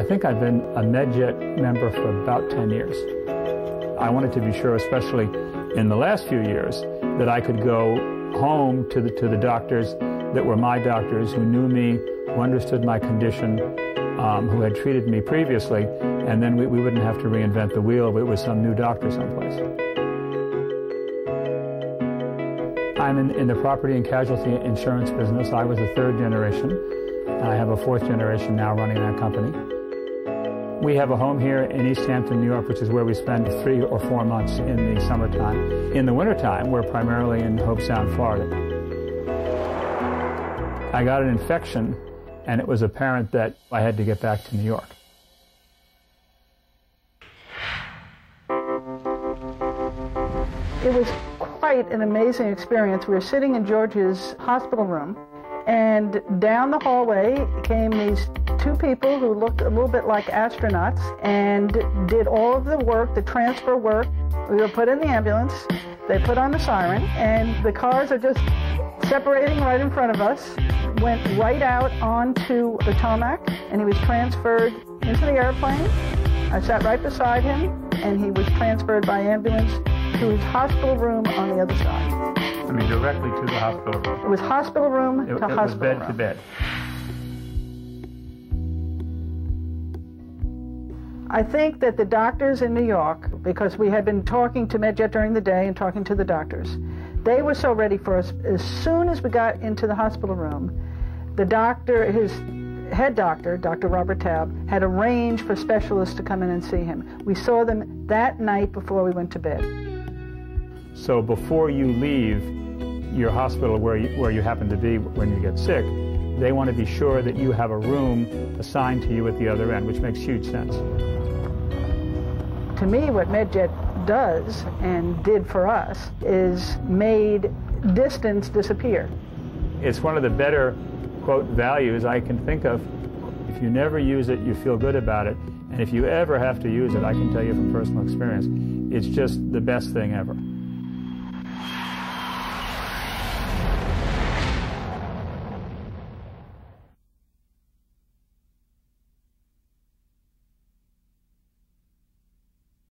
I think I've been a Medjet member for about 10 years. I wanted to be sure, especially in the last few years, that I could go home to the doctors that were my doctors, who knew me, who understood my condition, who had treated me previously, and then we wouldn't have to reinvent the wheel with some new doctor someplace. I'm in the property and casualty insurance business. I was the third generation, and I have a fourth generation now running that company. We have a home here in East Hampton, New York, which is where we spend 3 or 4 months in the summertime. In the wintertime, we're primarily in Hope Sound, Florida. I got an infection, and it was apparent that I had to get back to New York. It was quite an amazing experience. We were sitting in George's hospital room, and down the hallway came these 2 people who looked a little bit like astronauts and did all of the work, the transfer work. We were put in the ambulance, they put on the siren, and the cars are just separating right in front of us, went right out onto the tarmac, and he was transferred into the airplane. I sat right beside him, and he was transferred by ambulance to his hospital room on the other side. I mean, directly to the hospital room. It was hospital room to hospital room. It was bed to bed. I think that the doctors in New York, because we had been talking to Medjet during the day and talking to the doctors, they were so ready for us. As soon as we got into the hospital room, the doctor, his head doctor, Dr. Robert Taub, had arranged for specialists to come in and see him. We saw them that night before we went to bed. So before you leave your hospital where you happen to be when you get sick, they want to be sure that you have a room assigned to you at the other end, which makes huge sense. To me, what Medjet does and did for us is made distance disappear. It's one of the better, quote, values I can think of. If you never use it, you feel good about it. And if you ever have to use it, I can tell you from personal experience, it's just the best thing ever.